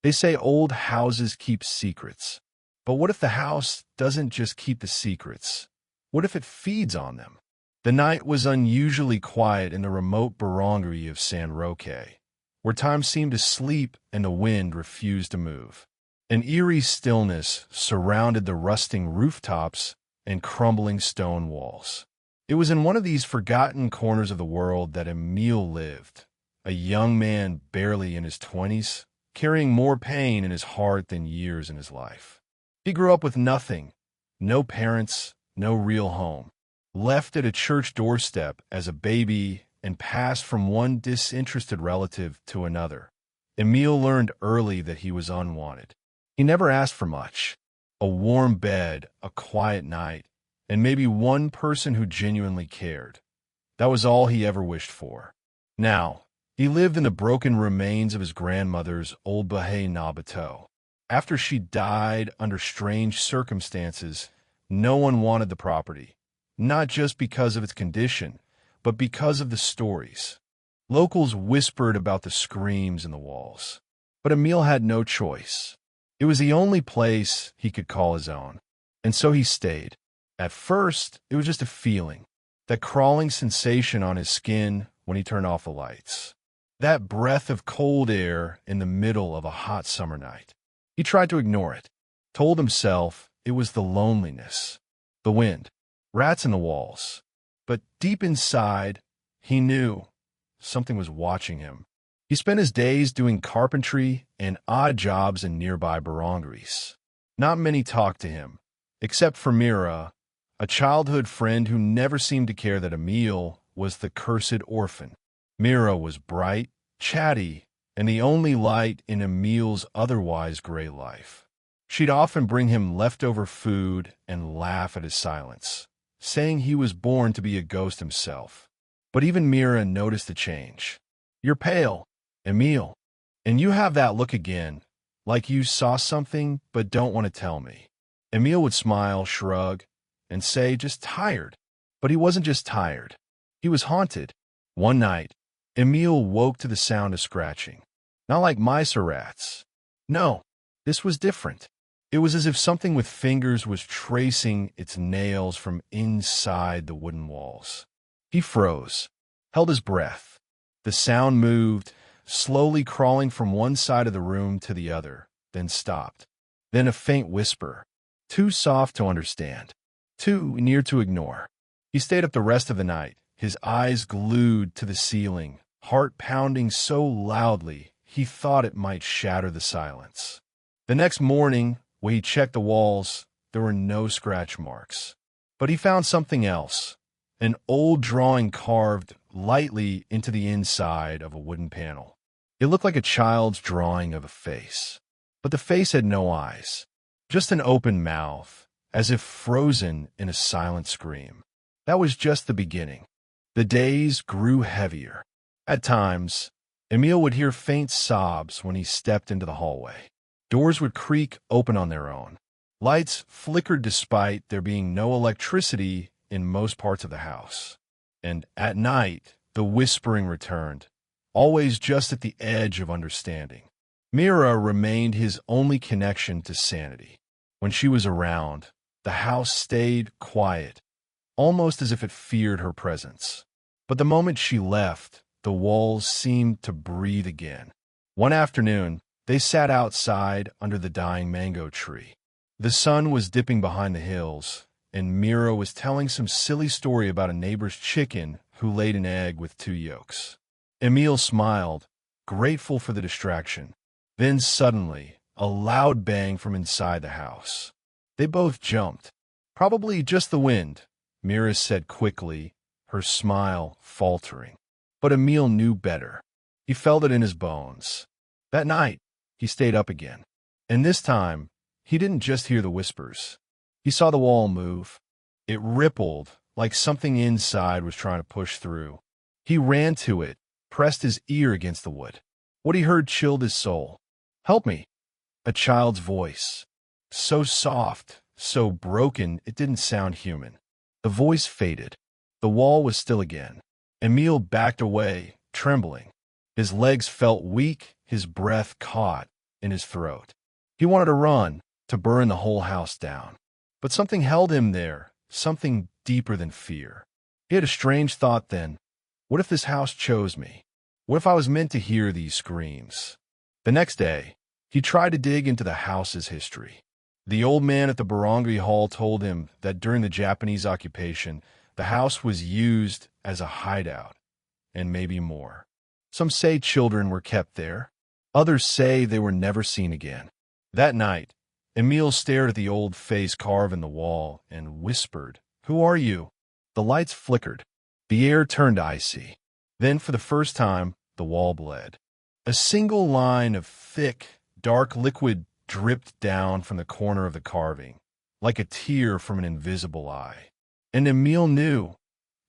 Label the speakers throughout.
Speaker 1: They say old houses keep secrets. But what if the house doesn't just keep the secrets? What if it feeds on them? The night was unusually quiet in the remote barangay of San Roque, where time seemed to sleep and the wind refused to move. An eerie stillness surrounded the rusting rooftops and crumbling stone walls. It was in one of these forgotten corners of the world that Emile lived, a young man barely in his 20s, carrying more pain in his heart than years in his life. He grew up with nothing, no parents, no real home, left at a church doorstep as a baby and passed from one disinterested relative to another. Emile learned early that he was unwanted. He never asked for much: a warm bed, a quiet night, and maybe one person who genuinely cared. That was all he ever wished for. Now, he lived in the broken remains of his grandmother's old Bahay Nabateau. After she died under strange circumstances, no one wanted the property, not just because of its condition, but because of the stories. Locals whispered about the screams in the walls. But Emile had no choice. It was the only place he could call his own, and so he stayed. At first, it was just a feeling, that crawling sensation on his skin when he turned off the lights, that breath of cold air in the middle of a hot summer night. He tried to ignore it, told himself it was the loneliness, the wind, rats in the walls. But deep inside, he knew something was watching him. He spent his days doing carpentry and odd jobs in nearby barangays. Not many talked to him, except for Mira, a childhood friend who never seemed to care that Emile was the cursed orphan. Mira was bright, chatty, and the only light in Emile's otherwise gray life. She'd often bring him leftover food and laugh at his silence, saying he was born to be a ghost himself. But even Mira noticed the change. "You're pale, Emile, and you have that look again, like you saw something but don't want to tell me." Emile would smile, shrug, and say, "Just tired." But he wasn't just tired. He was haunted. One night, Emile woke to the sound of scratching. Not like mice or rats. No, this was different. It was as if something with fingers was tracing its nails from inside the wooden walls. He froze, held his breath. The sound moved, slowly crawling from one side of the room to the other, then stopped. Then a faint whisper, too soft to understand, too near to ignore. He stayed up the rest of the night, his eyes glued to the ceiling, heart pounding so loudly he thought it might shatter the silence. The next morning, when he checked the walls, there were no scratch marks. But he found something else, an old drawing carved lightly into the inside of a wooden panel. It looked like a child's drawing of a face. But the face had no eyes, just an open mouth, as if frozen in a silent scream. That was just the beginning. The days grew heavier. At times, Emile would hear faint sobs when he stepped into the hallway. Doors would creak open on their own. Lights flickered despite there being no electricity in most parts of the house. And at night, the whispering returned, always just at the edge of understanding. Mira remained his only connection to sanity. When she was around, the house stayed quiet, almost as if it feared her presence. But the moment she left, the walls seemed to breathe again. One afternoon, they sat outside under the dying mango tree. The sun was dipping behind the hills, and Mira was telling some silly story about a neighbor's chicken who laid an egg with 2 yolks. Emile smiled, grateful for the distraction. Then suddenly, a loud bang from inside the house. They both jumped. "Probably just the wind," Mira said quickly, her smile faltering. But Emile knew better. He felt it in his bones. That night, he stayed up again. And this time, he didn't just hear the whispers. He saw the wall move. It rippled like something inside was trying to push through. He ran to it, pressed his ear against the wood. What he heard chilled his soul. "Help me." A child's voice. So soft, so broken, it didn't sound human. The voice faded. The wall was still again. Emile backed away, trembling. His legs felt weak, his breath caught. in his throat. He wanted to run, to burn the whole house down. But something held him there, something deeper than fear. He had a strange thought then. What if this house chose me? What if I was meant to hear these screams? The next day, he tried to dig into the house's history. The old man at the Barangay Hall told him that during the Japanese occupation, the house was used as a hideout, and maybe more. Some say children were kept there. Others say they were never seen again. That night, Emil stared at the old face carved in the wall and whispered, "Who are you?" The lights flickered. The air turned icy. Then, for the first time, the wall bled. A single line of thick, dark liquid dripped down from the corner of the carving, like a tear from an invisible eye. And Emil knew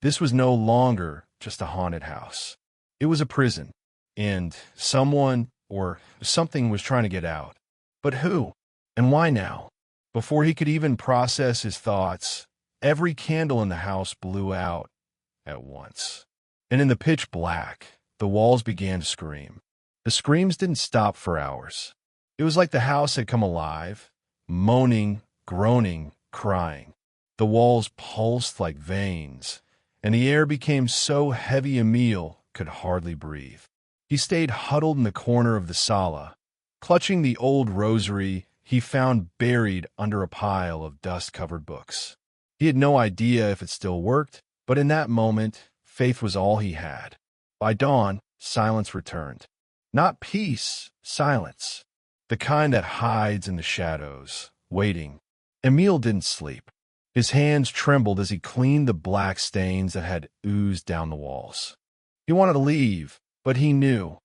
Speaker 1: this was no longer just a haunted house. It was a prison, and someone or something was trying to get out. But who? And why now? Before he could even process his thoughts, every candle in the house blew out at once. And in the pitch black, the walls began to scream. The screams didn't stop for hours. It was like the house had come alive, moaning, groaning, crying. The walls pulsed like veins, and the air became so heavy Emil could hardly breathe. He stayed huddled in the corner of the sala, clutching the old rosary he found buried under a pile of dust-covered books. He had no idea if it still worked, but in that moment, faith was all he had. By dawn, silence returned. Not peace, silence. The kind that hides in the shadows, waiting. Emil didn't sleep. His hands trembled as he cleaned the black stains that had oozed down the walls. He wanted to leave, but he knew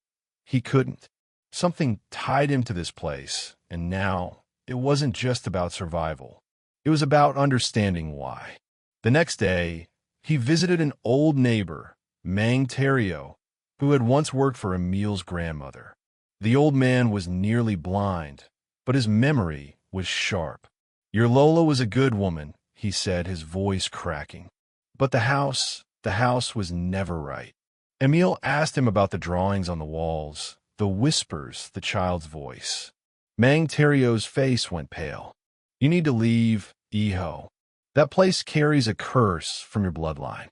Speaker 1: he couldn't. Something tied him to this place, and now it wasn't just about survival. It was about understanding why. The next day, he visited an old neighbor, Mang Terrio, who had once worked for Emil's grandmother. The old man was nearly blind, but his memory was sharp. "Your Lola was a good woman," he said, his voice cracking. But the house was never right. Emil asked him about the drawings on the walls, the whispers, the child's voice. Mang Terrio's face went pale. "You need to leave, Iho. That place carries a curse from your bloodline."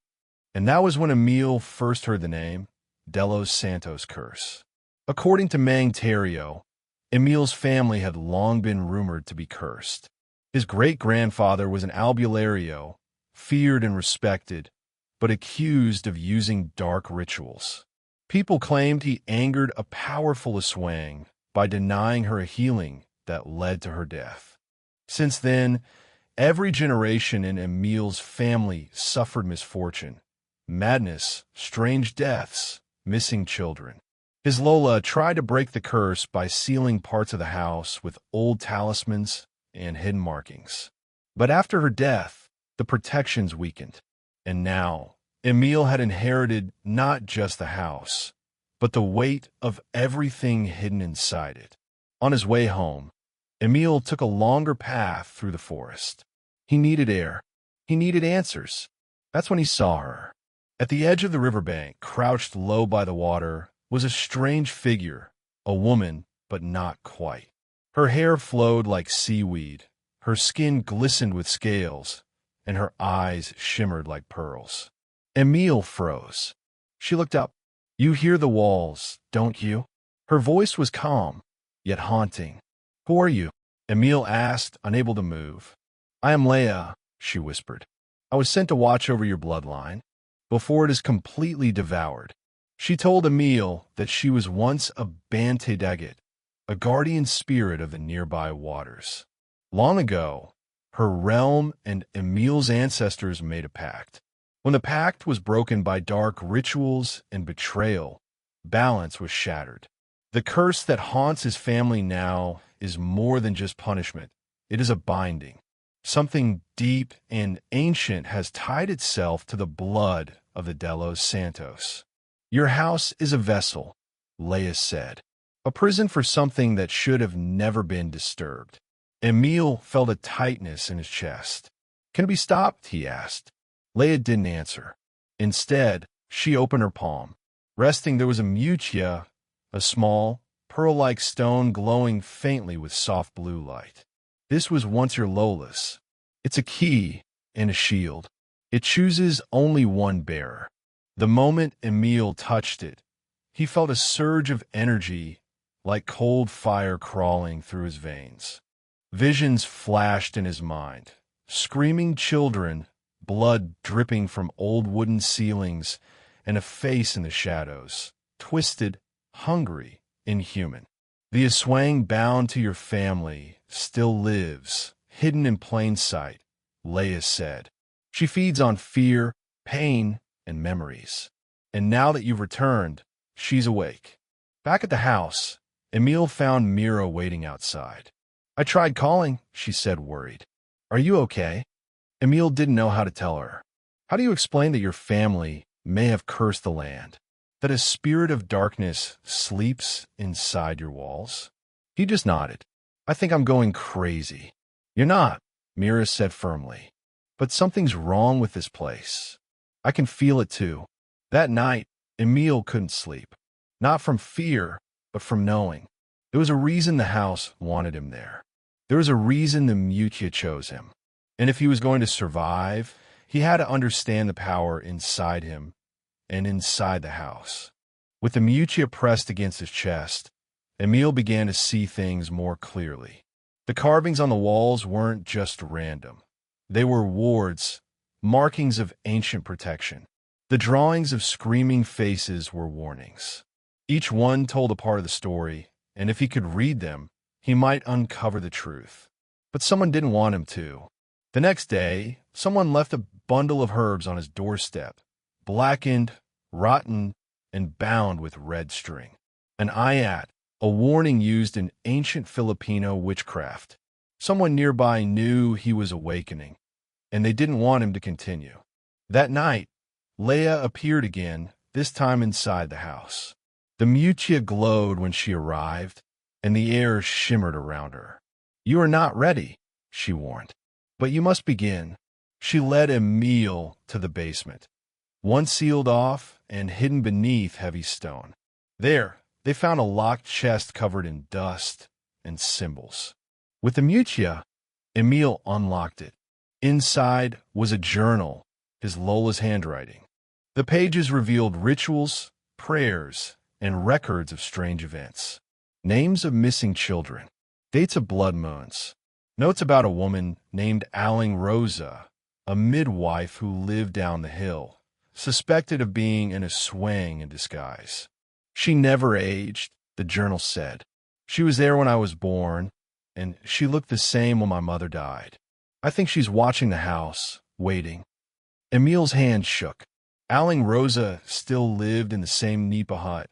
Speaker 1: And that was when Emil first heard the name, Delos Santos curse. According to Mang Terrio, Emil's family had long been rumored to be cursed. His great-grandfather was an albulario, feared and respected, but accused of using dark rituals. People claimed he angered a powerful Aswang by denying her a healing that led to her death. Since then, every generation in Emil's family suffered misfortune, madness, strange deaths, missing children. His Lola tried to break the curse by sealing parts of the house with old talismans and hidden markings. But after her death, the protections weakened. And now, Emil had inherited not just the house, but the weight of everything hidden inside it. On his way home, Emil took a longer path through the forest. He needed air. He needed answers. That's when he saw her. At the edge of the riverbank, crouched low by the water, was a strange figure, a woman, but not quite. Her hair flowed like seaweed, her skin glistened with scales, and her eyes shimmered like pearls. Emil froze. She looked up. "You hear the walls, don't you?" Her voice was calm, yet haunting. "Who are you?" Emil asked, unable to move. "I am Leia," she whispered. "I was sent to watch over your bloodline, before it is completely devoured." She told Emil that she was once a Bante Daggett, a guardian spirit of the nearby waters. Long ago, her realm and Emil's ancestors made a pact. When the pact was broken by dark rituals and betrayal, balance was shattered. The curse that haunts his family now is more than just punishment. It is a binding. Something deep and ancient has tied itself to the blood of the Delos Santos. "Your house is a vessel," Leia said, "a prison for something that should have never been disturbed." Emil felt a tightness in his chest. "Can it be stopped?" he asked. Leia didn't answer. Instead, she opened her palm. Resting there was a mutia, a small, pearl-like stone glowing faintly with soft blue light. This was once your Lola's. It's a key and a shield. It chooses only one bearer. The moment Emil touched it, he felt a surge of energy like cold fire crawling through his veins. Visions flashed in his mind. Screaming children, blood dripping from old wooden ceilings, and a face in the shadows, twisted, hungry, inhuman. The Aswang bound to your family still lives, hidden in plain sight, Leia said. She feeds on fear, pain, and memories. And now that you've returned, she's awake. Back at the house, Emil found Mira waiting outside. I tried calling, she said, worried. Are you okay? Emil didn't know how to tell her. How do you explain that your family may have cursed the land? That a spirit of darkness sleeps inside your walls? He just nodded. I think I'm going crazy. You're not, Mira said firmly. But something's wrong with this place. I can feel it too. That night, Emil couldn't sleep. Not from fear, but from knowing. There was a reason the house wanted him there. There was a reason the Mutia chose him. And if he was going to survive, he had to understand the power inside him and inside the house. With the Mutia pressed against his chest, Emil began to see things more clearly. The carvings on the walls weren't just random. They were wards, markings of ancient protection. The drawings of screaming faces were warnings. Each one told a part of the story, and if he could read them, he might uncover the truth. But someone didn't want him to. The next day, someone left a bundle of herbs on his doorstep, blackened, rotten, and bound with red string. An ayat, a warning used in ancient Filipino witchcraft. Someone nearby knew he was awakening, and they didn't want him to continue. That night, Leia appeared again, this time inside the house. The Mutia glowed when she arrived, and the air shimmered around her. You are not ready, she warned. But you must begin. She led Emil to the basement, one sealed off and hidden beneath heavy stone. There, they found a locked chest covered in dust and symbols. With the Mutia, Emil unlocked it. Inside was a journal, his Lola's handwriting. The pages revealed rituals, prayers, and records of strange events. Names of missing children, dates of blood moons, notes about a woman named Aling Rosa, a midwife who lived down the hill, suspected of being an Aswang in disguise. She never aged, the journal said. She was there when I was born, and she looked the same when my mother died. I think she's watching the house, waiting. Emil's hand shook. Aling Rosa still lived in the same nipa hut,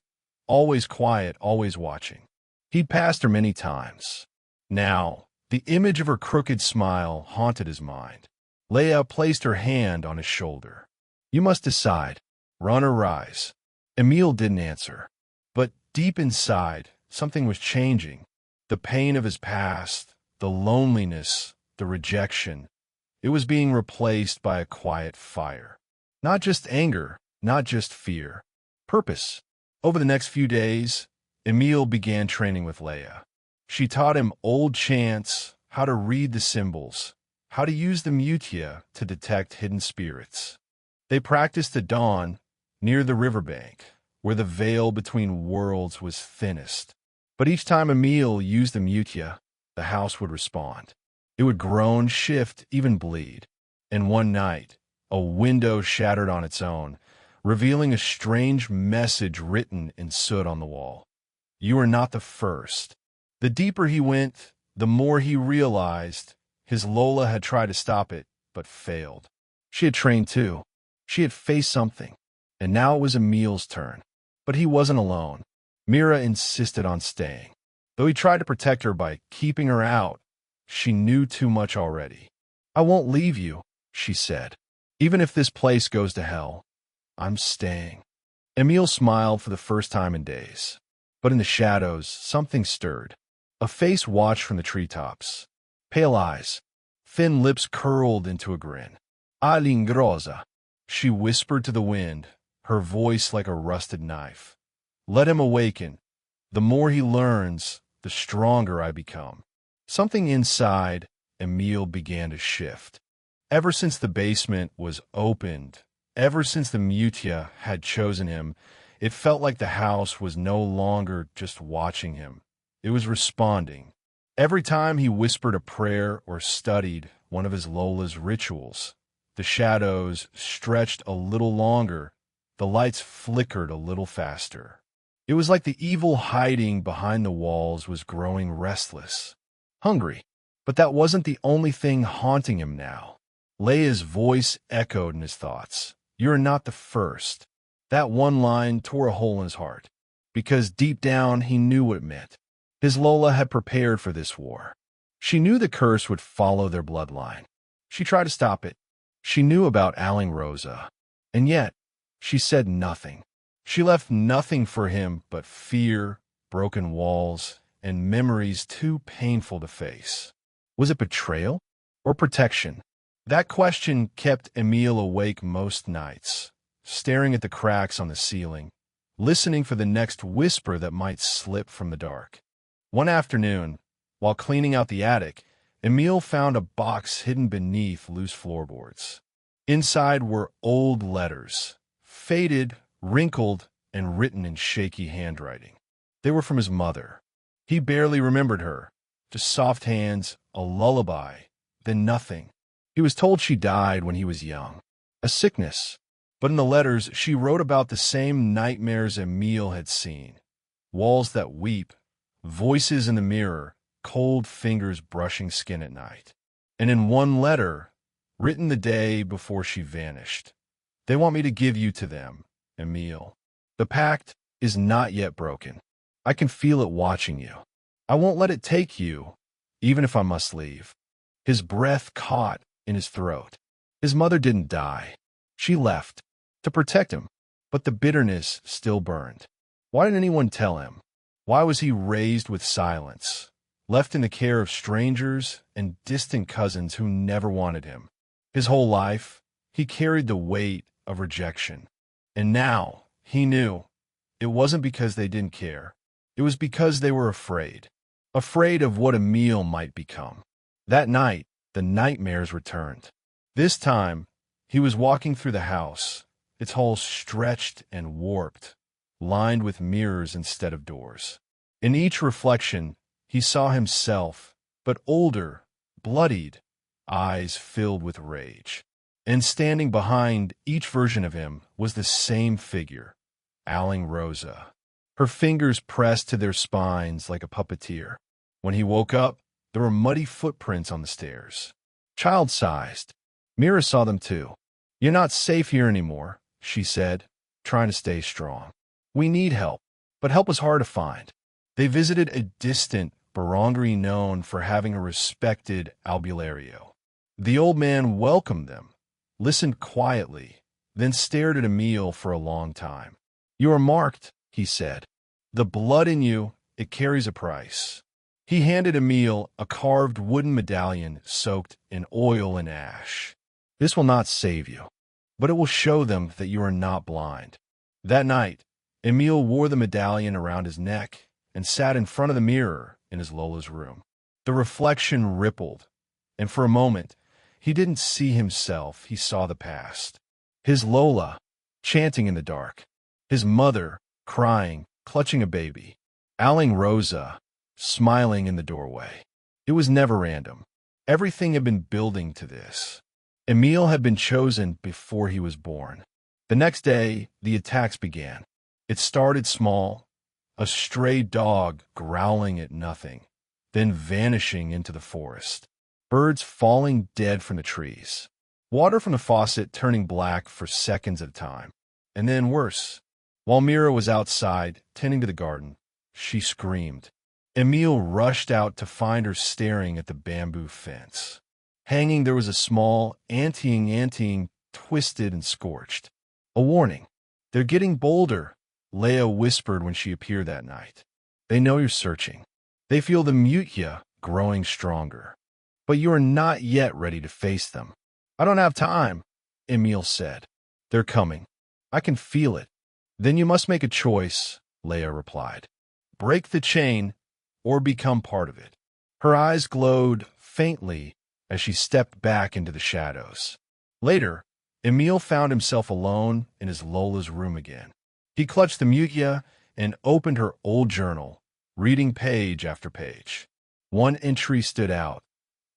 Speaker 1: always quiet, always watching. He'd passed her many times. Now, the image of her crooked smile haunted his mind. Leia placed her hand on his shoulder. You must decide, run or rise. Emil didn't answer. But deep inside, something was changing. The pain of his past, the loneliness, the rejection. It was being replaced by a quiet fire. Not just anger, not just fear. Purpose. Over the next few days, Emil began training with Leia. She taught him old chants, how to read the symbols, how to use the Mutia to detect hidden spirits. They practiced at dawn, near the riverbank, where the veil between worlds was thinnest. But each time Emil used the Mutia, the house would respond. It would groan, shift, even bleed. And one night, a window shattered on its own, revealing a strange message written in soot on the wall. You are not the first. The deeper he went, the more he realized his Lola had tried to stop it, but failed. She had trained too. She had faced something, and now it was Emil's turn. But he wasn't alone. Mira insisted on staying. Though he tried to protect her by keeping her out, she knew too much already. I won't leave you, she said. Even if this place goes to hell, I'm staying. Emil smiled for the first time in days. But in the shadows, something stirred. A face watched from the treetops. Pale eyes, thin lips curled into a grin. Aling Rosa, she whispered to the wind, her voice like a rusted knife. Let him awaken. The more he learns, the stronger I become. Something inside Emil began to shift. Ever since the basement was opened, ever since the Mutia had chosen him, it felt like the house was no longer just watching him. It was responding. Every time he whispered a prayer or studied one of his Lola's rituals, the shadows stretched a little longer, the lights flickered a little faster. It was like the evil hiding behind the walls was growing restless, hungry. But that wasn't the only thing haunting him now. Leia's voice echoed in his thoughts. "You're not the first." That one line tore a hole in his heart, because deep down he knew what it meant. His Lola had prepared for this war. She knew the curse would follow their bloodline. She tried to stop it. She knew about Aling Rosa, and yet she said nothing. She left nothing for him but fear, broken walls, and memories too painful to face. Was it betrayal or protection? That question kept Emil awake most nights, staring at the cracks on the ceiling, listening for the next whisper that might slip from the dark. One afternoon, while cleaning out the attic, Emil found a box hidden beneath loose floorboards. Inside were old letters, faded, wrinkled, and written in shaky handwriting. They were from his mother. He barely remembered her, just soft hands, a lullaby, then nothing. He was told she died when he was young, a sickness. But in the letters, she wrote about the same nightmares Emil had seen. Walls that weep, voices in the mirror, cold fingers brushing skin at night. And in one letter, written the day before she vanished, "They want me to give you to them, Emil. The pact is not yet broken. I can feel it watching you. I won't let it take you, even if I must leave." His breath caught in his throat. His mother didn't die. She left to protect him, but the bitterness still burned. Why didn't anyone tell him? Why was he raised with silence, left in the care of strangers and distant cousins who never wanted him? His whole life, he carried the weight of rejection. And now, he knew, it wasn't because they didn't care. It was because they were afraid. Afraid of what Emil might become. That night, the nightmares returned. This time, he was walking through the house, its halls stretched and warped, lined with mirrors instead of doors. In each reflection, he saw himself, but older, bloodied, eyes filled with rage. And standing behind each version of him was the same figure, Aling Rosa, her fingers pressed to their spines like a puppeteer. When he woke up, there were muddy footprints on the stairs, child-sized. Mira saw them too. "You're not safe here anymore," she said, trying to stay strong. "We need help, but help is hard to find." They visited a distant Barangay known for having a respected albulario. The old man welcomed them, listened quietly, then stared at Emil for a long time. "You are marked," he said. "The blood in you, it carries a price." He handed Emil a carved wooden medallion soaked in oil and ash. "This will not save you, but it will show them that you are not blind." That night, Emil wore the medallion around his neck and sat in front of the mirror in his Lola's room. The reflection rippled, and for a moment, he didn't see himself, he saw the past. His Lola, chanting in the dark. His mother, crying, clutching a baby. Aling Rosa, smiling in the doorway. It was never random. Everything had been building to this. Emil had been chosen before he was born. The next day, the attacks began. It started small, a stray dog growling at nothing, then vanishing into the forest. Birds falling dead from the trees. Water from the faucet turning black for seconds at a time. And then worse. While Mira was outside, tending to the garden, she screamed. Emil rushed out to find her staring at the bamboo fence. Hanging there was a small, anteing, twisted and scorched. A warning. "They're getting bolder," Leia whispered when she appeared that night. "They know you're searching. They feel the Mutia growing stronger. But you are not yet ready to face them." "I don't have time," Emil said. "They're coming. I can feel it." "Then you must make a choice," Leia replied. break the chain or become part of it. Her eyes glowed faintly as she stepped back into the shadows. Later, Emil found himself alone in his Lola's room again. He clutched the Mutia and opened her old journal, reading page after page. One entry stood out.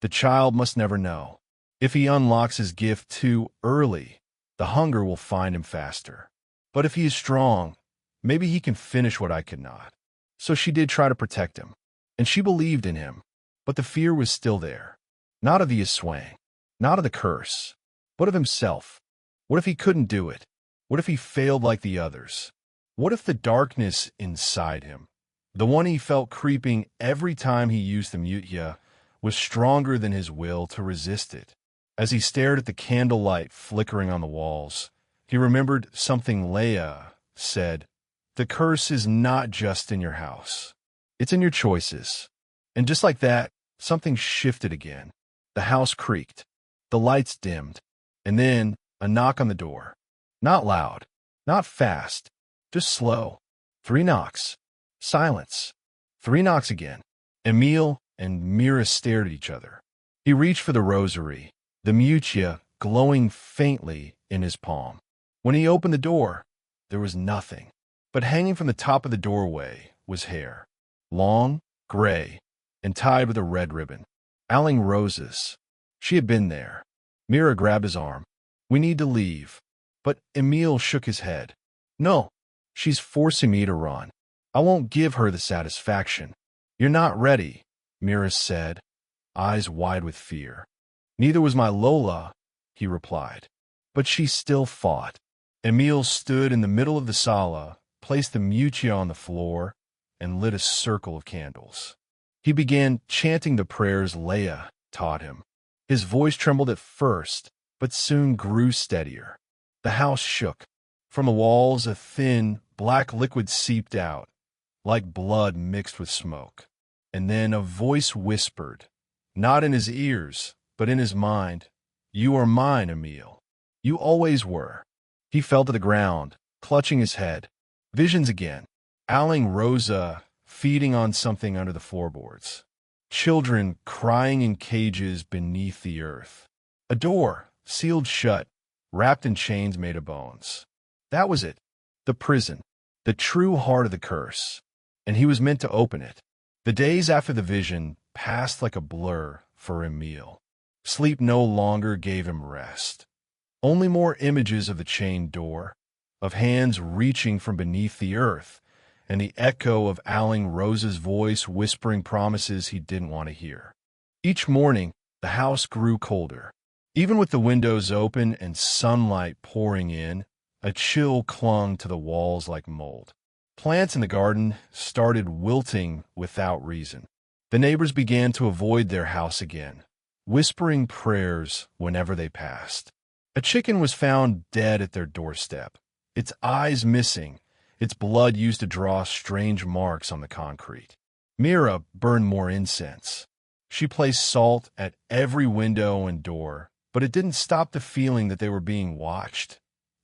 Speaker 1: The child must never know. If he unlocks his gift too early, the hunger will find him faster. But if he is strong, maybe he can finish what I could not. So she did try to protect him, and she believed in him, but the fear was still there. Not of the Yiswang, not of the curse, but of himself. What if he couldn't do it? What if he failed like the others? What if the darkness inside him, the one he felt creeping every time he used the Mutia, was stronger than his will to resist it? As he stared at the candlelight flickering on the walls, he remembered something Leia said. The curse is not just in your house. It's in your choices. And just like that, something shifted again. The house creaked. The lights dimmed. And then a knock on the door. Not loud. Not fast. Just slow. 3 knocks. Silence. 3 knocks again. Emil and Mira stared at each other. He reached for the rosary, the Mutia glowing faintly in his palm. When he opened the door, there was nothing. But hanging from the top of the doorway was hair. Long, gray, and tied with a red ribbon. Aling roses. She had been there. Mira grabbed his arm. We need to leave. But Emil shook his head. No, she's forcing me to run. I won't give her the satisfaction. You're not ready, Mira said, eyes wide with fear. Neither was my Lola, he replied. But she still fought. Emil stood in the middle of the sala, placed the Mutia on the floor, and lit a circle of candles. He began chanting the prayers Leia taught him. His voice trembled at first, but soon grew steadier. The house shook. From the walls, a thin, black liquid seeped out, like blood mixed with smoke. And then a voice whispered, not in his ears, but in his mind, You are mine, Emil. You always were. He fell to the ground, clutching his head. Visions again. Aling Rosa feeding on something under the floorboards. Children crying in cages beneath the earth. A door, sealed shut, wrapped in chains made of bones. That was it. The prison. The true heart of the curse. And he was meant to open it. The days after the vision passed like a blur for Emil. Sleep no longer gave him rest. Only more images of the chained door, of hands reaching from beneath the earth, and the echo of Aling Rosa's voice whispering promises he didn't want to hear. Each morning, the house grew colder. Even with the windows open and sunlight pouring in, a chill clung to the walls like mold. Plants in the garden started wilting without reason. The neighbors began to avoid their house again, whispering prayers whenever they passed. A chicken was found dead at their doorstep, its eyes missing, its blood used to draw strange marks on the concrete. Mira burned more incense. She placed salt at every window and door, but it didn't stop the feeling that they were being watched,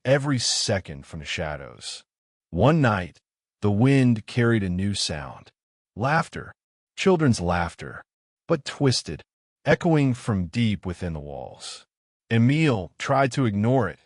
Speaker 1: every second from the shadows. One night, the wind carried a new sound. Laughter, children's laughter, but twisted, echoing from deep within the walls. Emil tried to ignore it,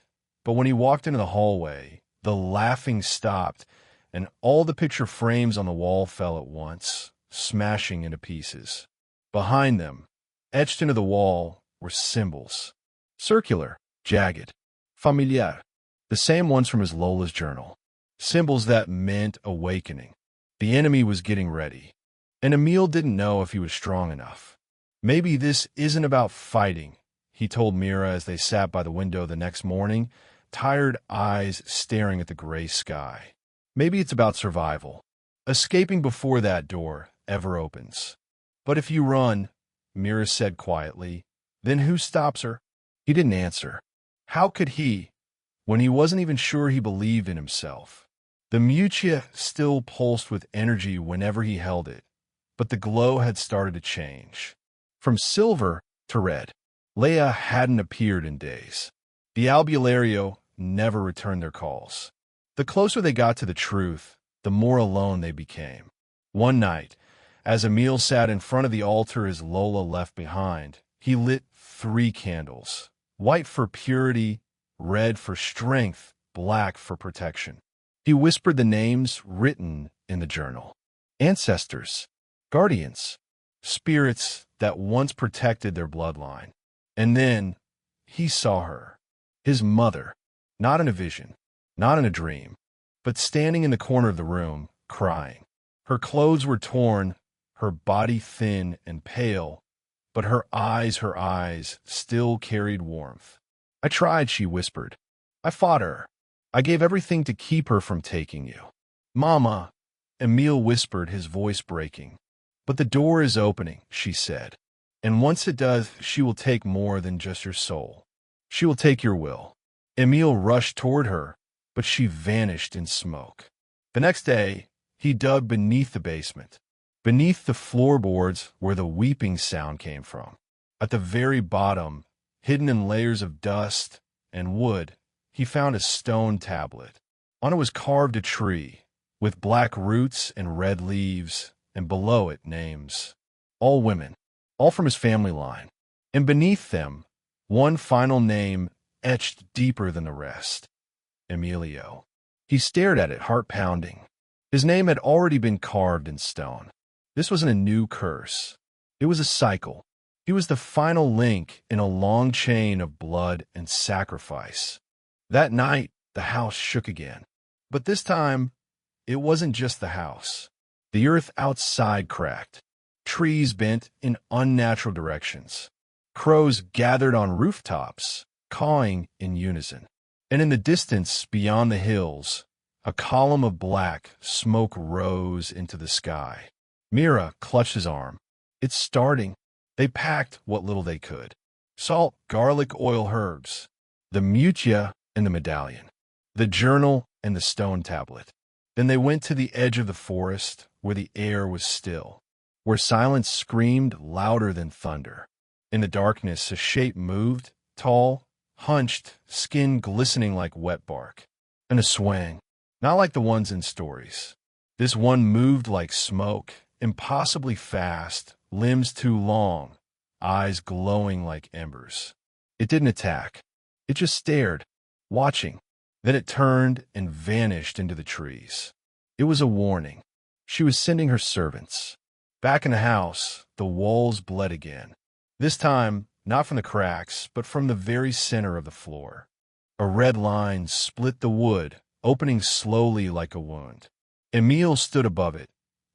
Speaker 1: but when he walked into the hallway, the laughing stopped, and all the picture frames on the wall fell at once, smashing into pieces. Behind them, etched into the wall, were symbols. Circular, jagged, familiar, the same ones from his Lola's journal. Symbols that meant awakening. The enemy was getting ready, and Emil didn't know if he was strong enough. Maybe this isn't about fighting, he told Mira as they sat by the window the next morning, tired eyes staring at the gray sky. Maybe it's about survival, escaping before that door ever opens. But if you run, Mira said quietly, then who stops her? He didn't answer. How could he, when he wasn't even sure he believed in himself? The Mutia still pulsed with energy whenever he held it, but the glow had started to change. From silver to red. Leia hadn't appeared in days. The Albulario never returned their calls. The closer they got to the truth, the more alone they became. One night, as Emil sat in front of the altar his Lola left behind, he lit 3 candles, white for purity, red for strength, black for protection. He whispered the names written in the journal. Ancestors, guardians, spirits that once protected their bloodline. And then he saw her, his mother, not in a vision, not in a dream, but standing in the corner of the room, crying. Her clothes were torn, her body thin and pale, but her eyes still carried warmth. I tried, she whispered. I fought her. I gave everything to keep her from taking you. Mama, Emil whispered, his voice breaking. But the door is opening, she said. And once it does, she will take more than just your soul. She will take your will. Emil rushed toward her, but she vanished in smoke. The next day, he dug beneath the basement, beneath the floorboards where the weeping sound came from. At the very bottom, hidden in layers of dust and wood, he found a stone tablet. On it was carved a tree, with black roots and red leaves, and below it names. All women, all from his family line. And beneath them, one final name etched deeper than the rest. Emilio. He stared at it, heart pounding. His name had already been carved in stone. This wasn't a new curse. It was a cycle. He was the final link in a long chain of blood and sacrifice. That night, the house shook again. But this time, it wasn't just the house. The earth outside cracked. Trees bent in unnatural directions. Crows gathered on rooftops, cawing in unison. And in the distance beyond the hills, a column of black smoke rose into the sky. Mira clutched his arm. It's starting. They packed what little they could. Salt, garlic, oil, herbs. The mutia and the medallion. The journal and the stone tablet. Then they went to the edge of the forest where the air was still, where silence screamed louder than thunder. In the darkness, a shape moved, tall, hunched, skin glistening like wet bark. And a swang, not like the ones in stories. This one moved like smoke, impossibly fast, limbs too long, eyes glowing like embers. It didn't attack. It just stared, watching. Then it turned and vanished into the trees. It was a warning. She was sending her servants. Back in the house, the walls bled again. This time, not from the cracks, but from the very center of the floor. A red line split the wood, opening slowly like a wound. Emil stood above it,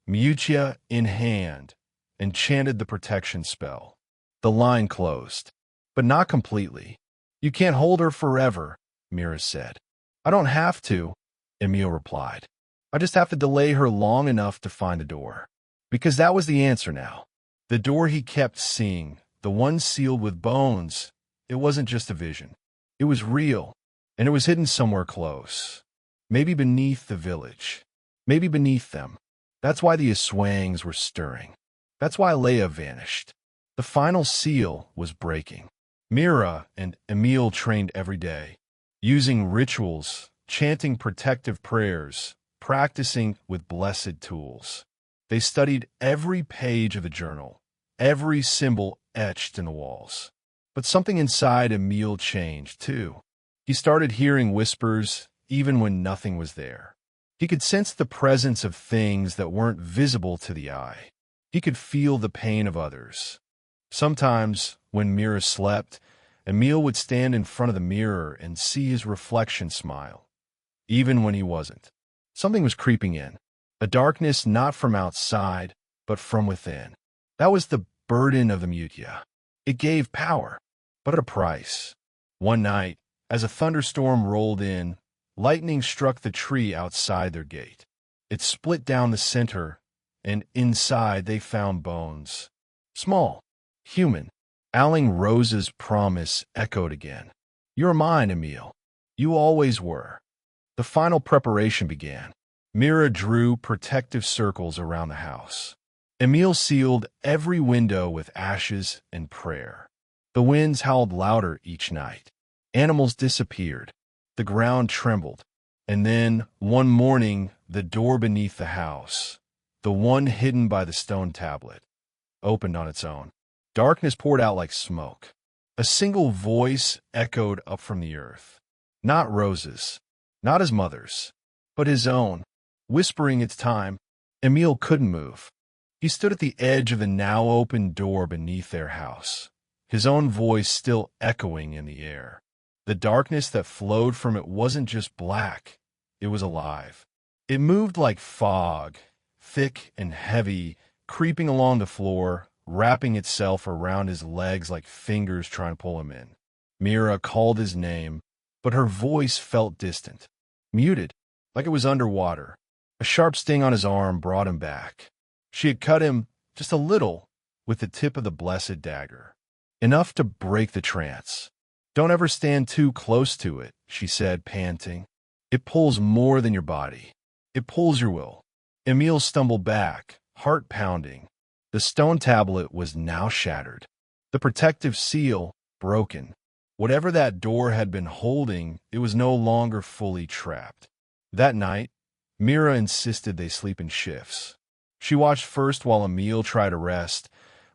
Speaker 1: mutia in hand, and chanted the protection spell. The line closed, but not completely. You can't hold her forever, Mira said. I don't have to, Emil replied. I just have to delay her long enough to find the door. Because that was the answer now. The door he kept seeing, the one sealed with bones, it wasn't just a vision. It was real, and it was hidden somewhere close. Maybe beneath the village. Maybe beneath them. That's why the Aswangs were stirring. That's why Leia vanished. The final seal was breaking. Mira and Emil trained every day, using rituals, chanting protective prayers, practicing with blessed tools. They studied every page of the journal, every symbol etched in the walls. But something inside Emil changed, too. He started hearing whispers even when nothing was there. He could sense the presence of things that weren't visible to the eye. He could feel the pain of others. Sometimes, when Mira slept, Emil would stand in front of the mirror and see his reflection smile, even when he wasn't. Something was creeping in, a darkness not from outside, but from within. That was the burden of the mutia. It gave power, but at a price. One night, as a thunderstorm rolled in, lightning struck the tree outside their gate. It split down the center, and inside they found bones. Small, human. Aling Rose's promise echoed again. You're mine, Emil. You always were. The final preparation began. Mira drew protective circles around the house. Emil sealed every window with ashes and prayer. The winds howled louder each night. Animals disappeared. The ground trembled. And then, one morning, the door beneath the house, the one hidden by the stone tablet, opened on its own. Darkness poured out like smoke. A single voice echoed up from the earth. Not Rose's, not his mother's, but his own, whispering its time. Emil couldn't move. He stood at the edge of the now open door beneath their house, his own voice still echoing in the air. The darkness that flowed from it wasn't just black, it was alive. It moved like fog, thick and heavy, creeping along the floor, wrapping itself around his legs like fingers trying to pull him in. Mira called his name, but her voice felt distant, muted, like it was underwater. A sharp sting on his arm brought him back. She had cut him just a little with the tip of the blessed dagger, enough to break the trance. "Don't ever stand too close to it," she said, panting. "It pulls more than your body. It pulls your will." Emil stumbled back, heart pounding. The stone tablet was now shattered, the protective seal broken. Whatever that door had been holding, it was no longer fully trapped. That night, Mira insisted they sleep in shifts. She watched first while Emil tried to rest,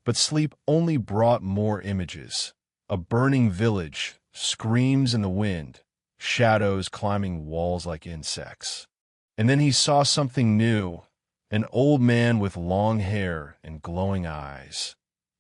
Speaker 1: but sleep only brought more images. A burning village, screams in the wind, shadows climbing walls like insects. And then he saw something new, an old man with long hair and glowing eyes,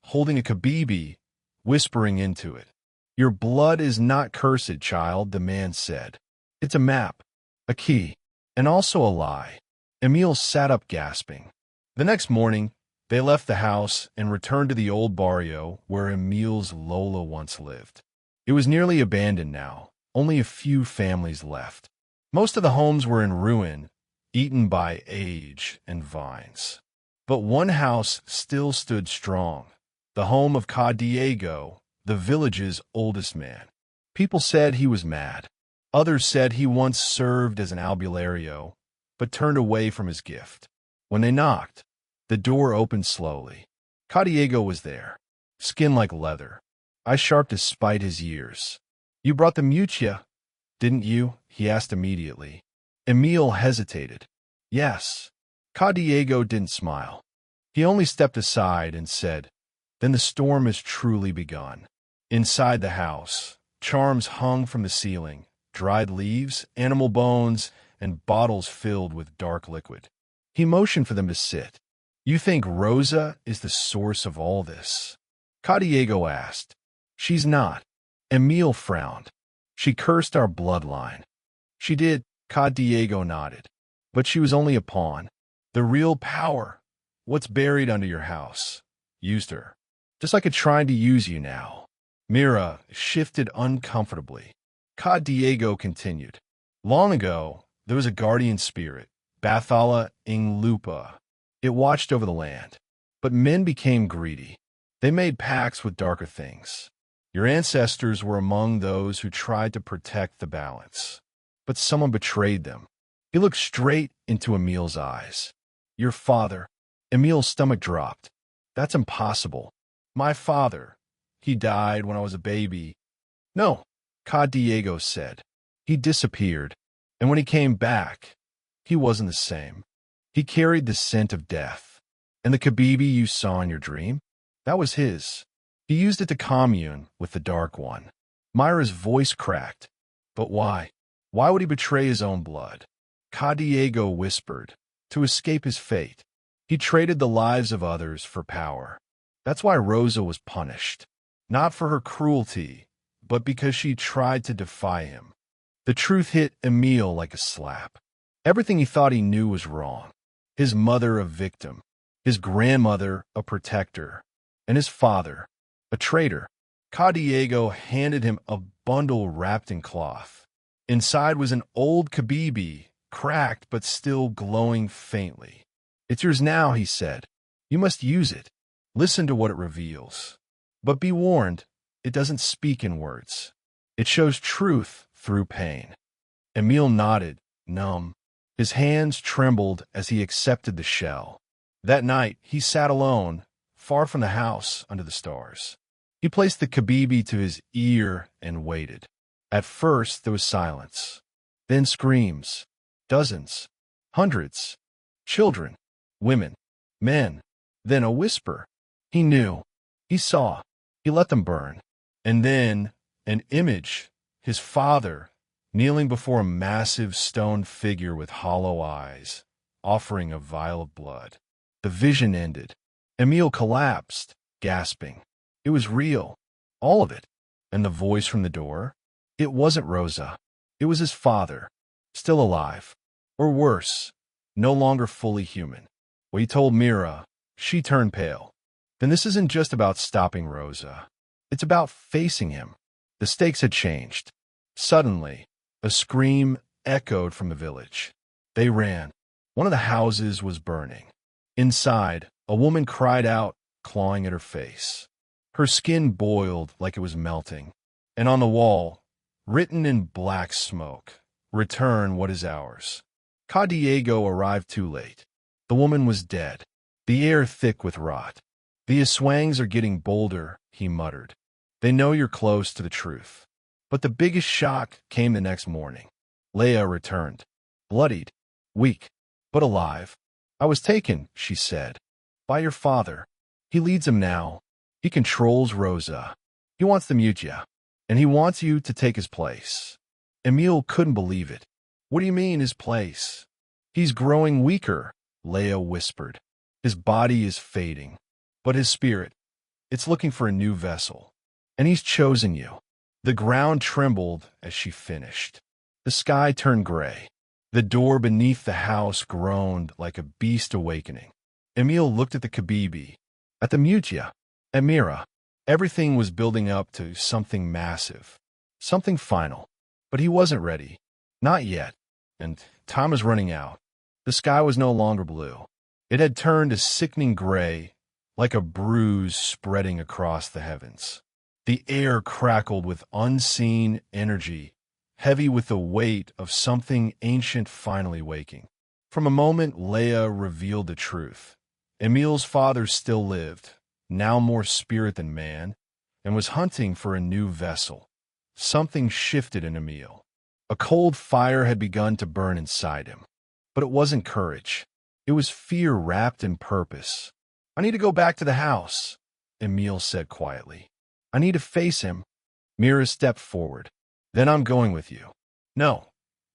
Speaker 1: holding a kabibi, whispering into it. "Your blood is not cursed, child," the man said. "It's a map, a key, and also a lie." Emil sat up gasping. The next morning, they left the house and returned to the old barrio where Emil's Lola once lived. It was nearly abandoned now, only a few families left. Most of the homes were in ruin, eaten by age and vines. But one house still stood strong, the home of Ca Diego, the village's oldest man. People said he was mad. Others said he once served as an albulario, but turned away from his gift. When they knocked, the door opened slowly. Ca Diego was there, skin like leather, eyes sharp despite his years. "You brought the mutia, didn't you?" he asked immediately. Emil hesitated. "Yes." Ca Diego didn't smile. He only stepped aside and said, "Then the storm has truly begun." Inside the house, charms hung from the ceiling, dried leaves, animal bones, and bottles filled with dark liquid. He motioned for them to sit. "You think Rosa is the source of all this?" Ca Diego asked. "She's not." Emil frowned. "She cursed our bloodline." "She did," Ca Diego nodded. "But she was only a pawn. The real power, what's buried under your house, used her. Just like it's trying to use you now." Mira shifted uncomfortably. Ca Diego continued. "Long ago, there was a guardian spirit, Bathala Inglupa. It watched over the land. But men became greedy. They made pacts with darker things. Your ancestors were among those who tried to protect the balance. But someone betrayed them." He looked straight into Emil's eyes. "Your father." Emil's stomach dropped. "That's impossible. My father. He died when I was a baby." "No," Ca Diego said. "He disappeared. And when he came back, he wasn't the same. He carried the scent of death. And the kabibi you saw in your dream, that was his. He used it to commune with the Dark One." Myra's voice cracked. "But why? Why would he betray his own blood?" Ca Diego whispered. "To escape his fate. He traded the lives of others for power. That's why Rosa was punished. Not for her cruelty, but because she tried to defy him." The truth hit Emil like a slap. Everything he thought he knew was wrong. His mother a victim, his grandmother a protector, and his father a traitor. Ca Diego handed him a bundle wrapped in cloth. Inside was an old kabibi, cracked but still glowing faintly. "It's yours now," he said. "You must use it. Listen to what it reveals. But be warned, it doesn't speak in words. It shows truth through pain." Emil nodded, numb. His hands trembled as he accepted the shell. That night, he sat alone, far from the house, under the stars. He placed the kabibi to his ear and waited. At first, there was silence. Then screams. Dozens. Hundreds. Children. women, men, then a whisper. He knew. He saw. He let them burn. And then an image, his father, kneeling before a massive stone figure with hollow eyes, offering a vial of blood. The vision ended. Emil collapsed, gasping. It was real. All of it. And the voice from the door? It wasn't Rosa. It was his father, still alive. Or worse, no longer fully human. When he told Mira, she turned pale. Then this isn't just about stopping Rosa. It's about facing him. The stakes had changed. Suddenly, a scream echoed from the village. They ran. One of the houses was burning. Inside, a woman cried out, clawing at her face. Her skin boiled like it was melting. And on the wall, written in black smoke, "Return what is ours." Ca Diego arrived too late. The woman was dead, the air thick with rot. "The Aswangs are getting bolder," he muttered. "They know you're close to the truth." But the biggest shock came the next morning. Leia returned, bloodied, weak, but alive. "I was taken," she said, "by your father. He leads them now. He controls Rosa. He wants to mute you, and he wants you to take his place." Emil couldn't believe it. "What do you mean, his place?" "He's growing weaker," Leia whispered. "His body is fading, but his spirit, it's looking for a new vessel. And he's chosen you." The ground trembled as she finished. The sky turned gray. The door beneath the house groaned like a beast awakening. Emil looked at the Kabibi, at the Mutia, at Mira. Everything was building up to something massive, something final. But he wasn't ready. Not yet. And time was running out. The sky was no longer blue. It had turned a sickening gray, like a bruise spreading across the heavens. The air crackled with unseen energy, heavy with the weight of something ancient finally waking. From a moment, Leia revealed the truth. Emil's father still lived, now more spirit than man, and was hunting for a new vessel. Something shifted in Emil. A cold fire had begun to burn inside him. But it wasn't courage. It was fear wrapped in purpose. "I need to go back to the house," Emil said quietly. "I need to face him." Mira stepped forward. "Then I'm going with you." "No,"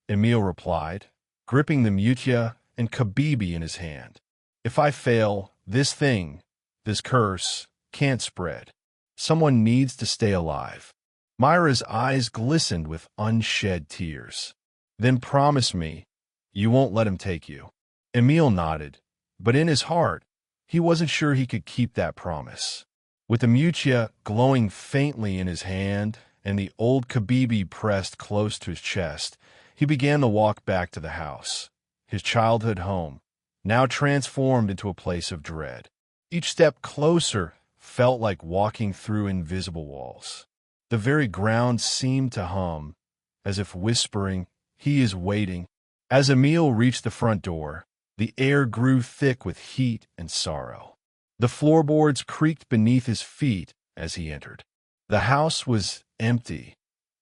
Speaker 1: Emil replied, gripping the Mutia and Kabibi in his hand. "If I fail, this thing, this curse, can't spread. Someone needs to stay alive." Myra's eyes glistened with unshed tears. "Then promise me you won't let him take you." Emil nodded, but in his heart, he wasn't sure he could keep that promise. With the Mutia glowing faintly in his hand and the old Kabibi pressed close to his chest, he began to walk back to the house, his childhood home, now transformed into a place of dread. Each step closer felt like walking through invisible walls. The very ground seemed to hum, as if whispering, "He is waiting." As Emil reached the front door, the air grew thick with heat and sorrow. The floorboards creaked beneath his feet as he entered. The house was empty,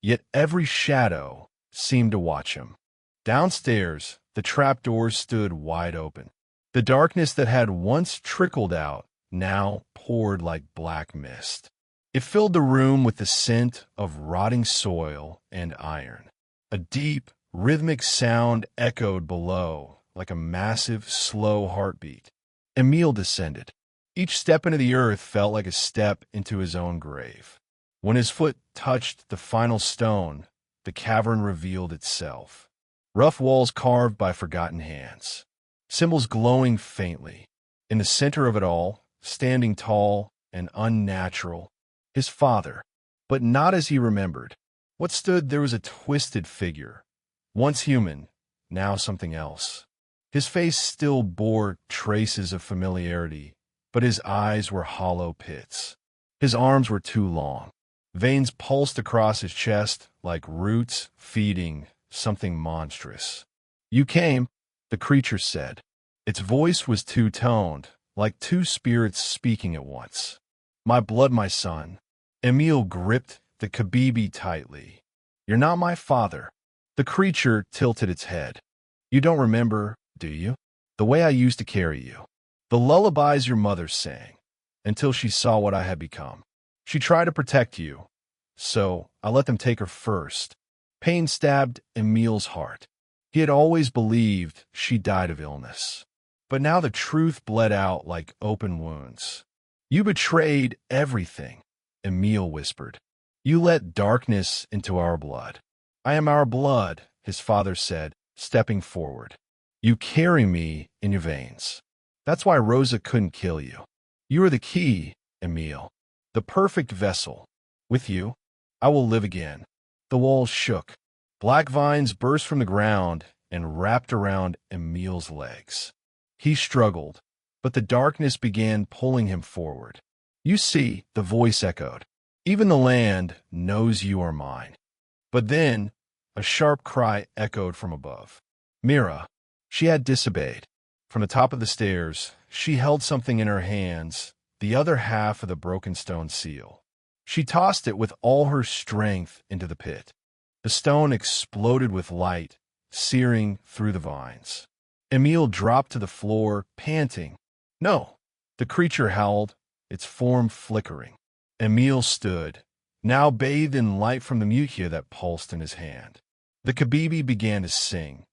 Speaker 1: yet every shadow seemed to watch him. Downstairs, the trapdoors stood wide open. The darkness that had once trickled out now poured like black mist. It filled the room with the scent of rotting soil and iron. A deep, rhythmic sound echoed below like a massive, slow heartbeat. Emil descended. Each step into the earth felt like a step into his own grave. When his foot touched the final stone, the cavern revealed itself. Rough walls carved by forgotten hands. Symbols glowing faintly. In the center of it all, standing tall and unnatural, his father, but not as he remembered. What stood there was a twisted figure, once human, now something else. His face still bore traces of familiarity, but his eyes were hollow pits. His arms were too long. Veins pulsed across his chest like roots feeding something monstrous. "You came," the creature said. Its voice was two-toned, like two spirits speaking at once. "My blood, my son." Emil gripped the Kabibi tightly. "You're not my father." The creature tilted its head. "You don't remember, do you? The way I used to carry you. The lullabies your mother sang, until she saw what I had become. She tried to protect you, so I let them take her first. Pain stabbed Emil's heart. He had always believed she died of illness. But now the truth bled out like open wounds. You betrayed everything, Emil whispered. You let darkness into our blood. I am our blood, his father said, stepping forward. You carry me in your veins. That's why Rosa couldn't kill you. You are the key, Emil, the perfect vessel. With you, I will live again. The walls shook. Black vines burst from the ground and wrapped around Emil's legs. He struggled, but the darkness began pulling him forward. You see, the voice echoed. Even the land knows you are mine. But then, a sharp cry echoed from above. Mira. She had disobeyed. From the top of the stairs, she held something in her hands, the other half of the broken stone seal. She tossed it with all her strength into the pit. The stone exploded with light, searing through the vines. Emil dropped to the floor, panting. No! The creature howled, its form flickering. Emil stood, now bathed in light from the mutia that pulsed in his hand. The Kabibi began to sing,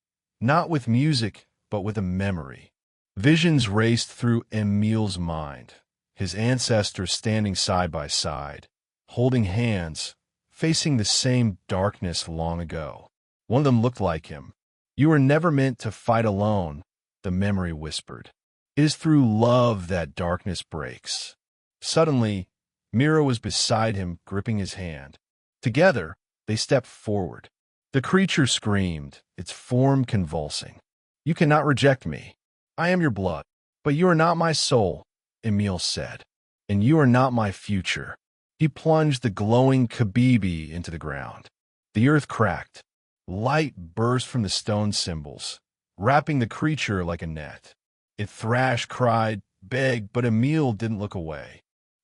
Speaker 1: not with music, but with a memory. Visions raced through Emil's mind, his ancestors standing side by side, holding hands, facing the same darkness long ago. One of them looked like him. You were never meant to fight alone, the memory whispered. It is through love that darkness breaks. Suddenly, Mira was beside him, gripping his hand. Together, they stepped forward. The creature screamed, its form convulsing. You cannot reject me. I am your blood. But you are not my soul, Emil said. And you are not my future. He plunged the glowing Kabibi into the ground. The earth cracked. Light burst from the stone symbols, wrapping the creature like a net. It thrashed, cried, begged, but Emil didn't look away.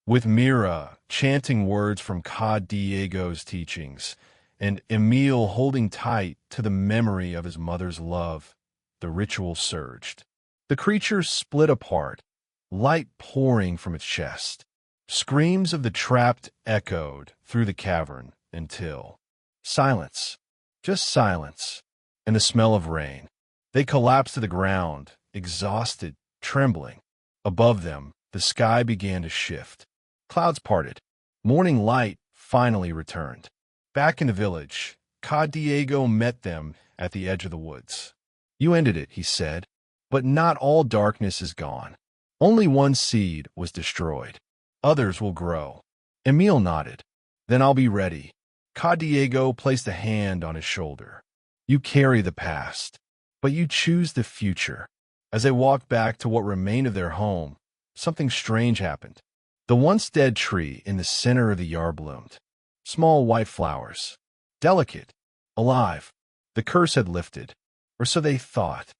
Speaker 1: With Mira chanting words from Ca Diego's teachings, and Emil holding tight to the memory of his mother's love, the ritual surged. The creature split apart, light pouring from its chest. Screams of the trapped echoed through the cavern until silence, just silence, and the smell of rain. They collapsed to the ground, exhausted, trembling. Above them, the sky began to shift. Clouds parted. Morning light finally returned. Back in the village, Ca Diego met them at the edge of the woods. You ended it, he said, but not all darkness is gone. Only one seed was destroyed. Others will grow. Emil nodded. Then I'll be ready. Ca Diego placed a hand on his shoulder. You carry the past, but you choose the future. As they walked back to what remained of their home, something strange happened. The once dead tree in the center of the yard bloomed. Small white flowers. Delicate. Alive. The curse had lifted. Or so they thought.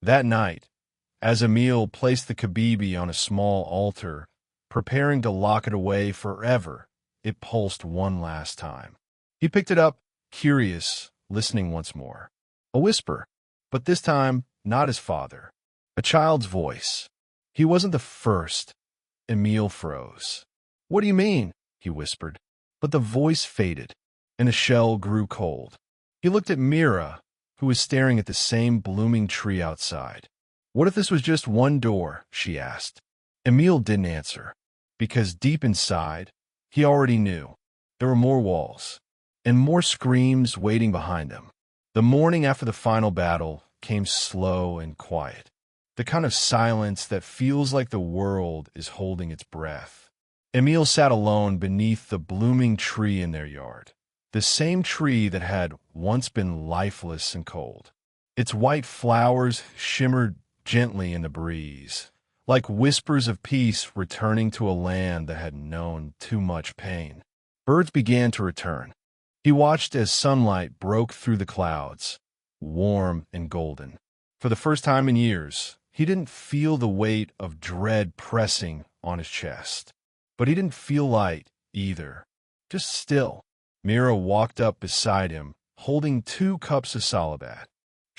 Speaker 1: That night, as Emil placed the Kabibi on a small altar, preparing to lock it away forever, it pulsed one last time. He picked it up, curious, listening once more. A whisper, but this time not his father. A child's voice. He wasn't the first. Emil froze. What do you mean? He whispered. But the voice faded, and the shell grew cold. He looked at Mira, who was staring at the same blooming tree outside. What if this was just one door? She asked. Emil didn't answer, because deep inside, he already knew. There were more walls, and more screams waiting behind them. The morning after the final battle came slow and quiet. The kind of silence that feels like the world is holding its breath. Emil sat alone beneath the blooming tree in their yard, the same tree that had once been lifeless and cold. Its white flowers shimmered gently in the breeze, like whispers of peace returning to a land that had known too much pain. Birds began to return. He watched as sunlight broke through the clouds, warm and golden. For the first time in years, he didn't feel the weight of dread pressing on his chest. But he didn't feel light, either. Just still. Mira walked up beside him, holding 2 cups of salabat.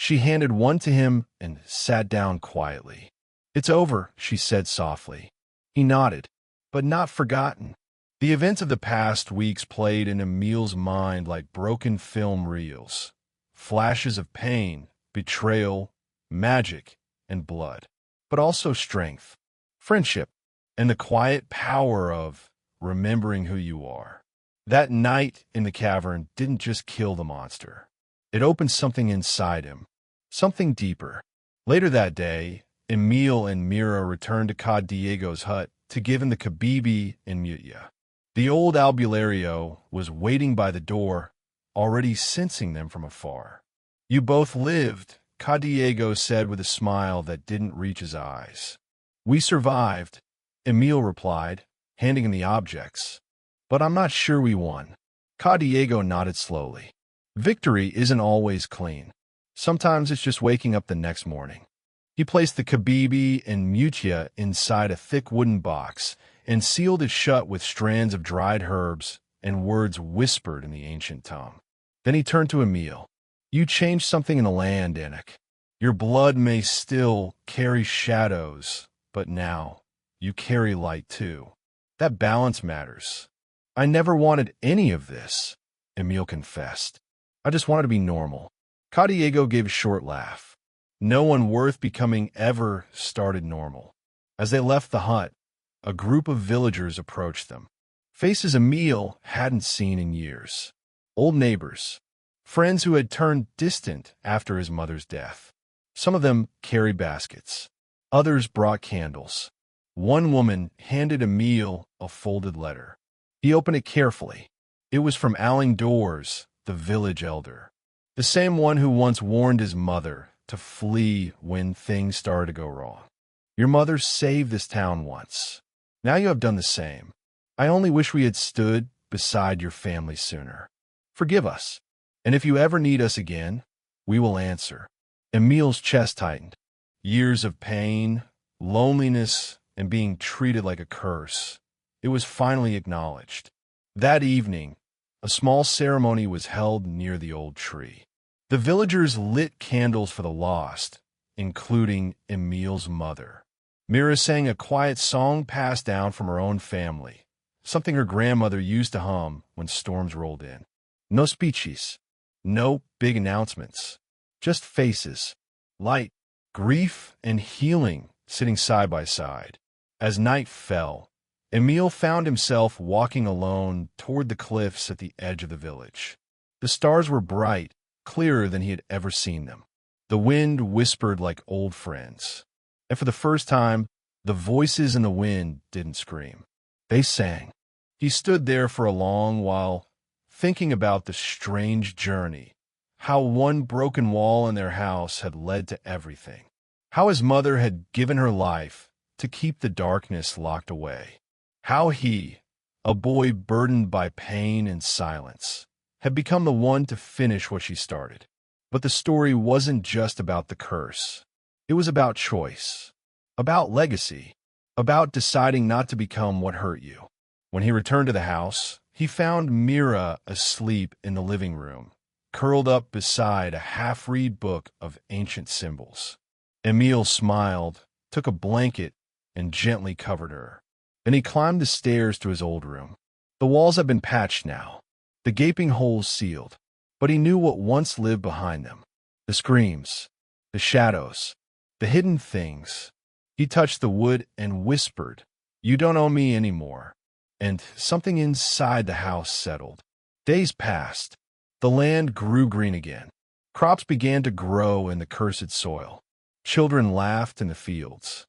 Speaker 1: She handed one to him and sat down quietly. "It's over," she said softly. He nodded, but not forgotten. The events of the past weeks played in Emil's mind like broken film reels. Flashes of pain, betrayal, magic, and blood. But also strength, friendship, and the quiet power of remembering who you are. That night in the cavern didn't just kill the monster. It opened something inside him, something deeper. Later that day, Emil and Mira returned to Ca Diego's hut to give him the Kabibi and Mutia. The old albulario was waiting by the door, already sensing them from afar. "You both lived," Ca Diego said with a smile that didn't reach his eyes. "We survived," Emil replied, handing him the objects. "But I'm not sure we won." Ca Diego nodded slowly. "Victory isn't always clean. Sometimes it's just waking up the next morning." He placed the Kabibi and Mutia inside a thick wooden box and sealed it shut with strands of dried herbs and words whispered in the ancient tongue. Then he turned to Emil. "You changed something in the land, Anik. Your blood may still carry shadows, but now you carry light too. That balance matters." "I never wanted any of this," Emil confessed. "I just wanted to be normal." Ca Diego gave a short laugh. No one worth becoming ever started normal. As they left the hut, a group of villagers approached them. Faces Emil hadn't seen in years. Old neighbors. Friends who had turned distant after his mother's death. Some of them carried baskets. Others brought candles. One woman handed Emil a folded letter. He opened it carefully. It was from Aling Dors, the village elder. The same one who once warned his mother to flee when things started to go wrong. "Your mother saved this town once. Now you have done the same. I only wish we had stood beside your family sooner. Forgive us, and if you ever need us again, we will answer." Emil's chest tightened. Years of pain, loneliness, and being treated like a curse. It was finally acknowledged. That evening, a small ceremony was held near the old tree. The villagers lit candles for the lost, including Emil's mother. Mira sang a quiet song passed down from her own family, something her grandmother used to hum when storms rolled in. No speeches, no big announcements, just faces, light, grief, and healing sitting side by side. As night fell, Emil found himself walking alone toward the cliffs at the edge of the village. The stars were bright, clearer than he had ever seen them. The wind whispered like old friends. And for the first time, the voices in the wind didn't scream. They sang. He stood there for a long while, thinking about the strange journey, how one broken wall in their house had led to everything, how his mother had given her life to keep the darkness locked away, how he, a boy burdened by pain and silence, had become the one to finish what she started. But the story wasn't just about the curse. It was about choice, about legacy, about deciding not to become what hurt you. When he returned to the house, he found Mira asleep in the living room, curled up beside a half-read book of ancient symbols. Emil smiled, took a blanket, and gently covered her. Then he climbed the stairs to his old room. The walls had been patched now, the gaping holes sealed, but he knew what once lived behind them. The screams, the shadows, the hidden things. He touched the wood and whispered, "You don't owe me anymore." And something inside the house settled. Days passed. The land grew green again. Crops began to grow in the cursed soil. Children laughed in the fields.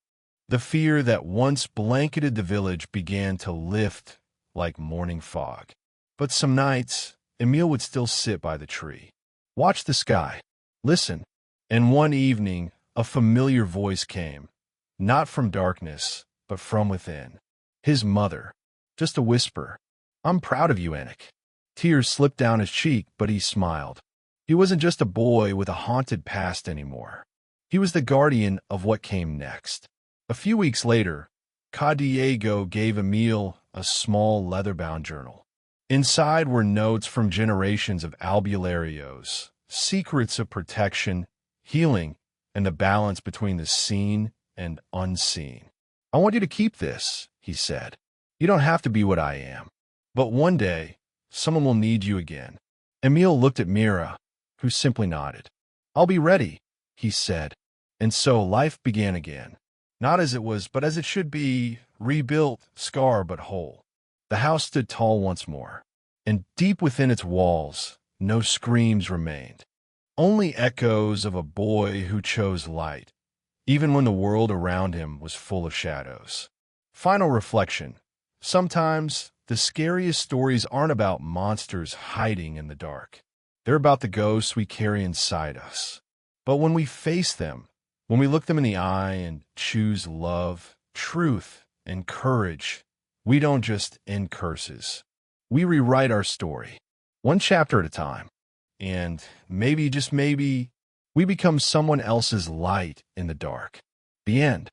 Speaker 1: The fear that once blanketed the village began to lift like morning fog. But some nights, Emil would still sit by the tree, watch the sky, listen, and one evening a familiar voice came, not from darkness, but from within. His mother, just a whisper, "I'm proud of you, Anik." Tears slipped down his cheek, but he smiled. He wasn't just a boy with a haunted past anymore. He was the guardian of what came next. A few weeks later, Ca Diego gave Emil a small leather-bound journal. Inside were notes from generations of albularios, secrets of protection, healing, and the balance between the seen and unseen. I want you to keep this, he said. You don't have to be what I am. But one day, someone will need you again. Emil looked at Mira, who simply nodded. I'll be ready, he said. And so life began again. Not as it was, but as it should be, rebuilt, scarred but whole. The house stood tall once more, and deep within its walls, no screams remained. Only echoes of a boy who chose light, even when the world around him was full of shadows. Final reflection. Sometimes, the scariest stories aren't about monsters hiding in the dark. They're about the ghosts we carry inside us. But when we face them, when we look them in the eye and choose love, truth, and courage, we don't just end curses. We rewrite our story, one chapter at a time. And maybe, just maybe, we become someone else's light in the dark. The end.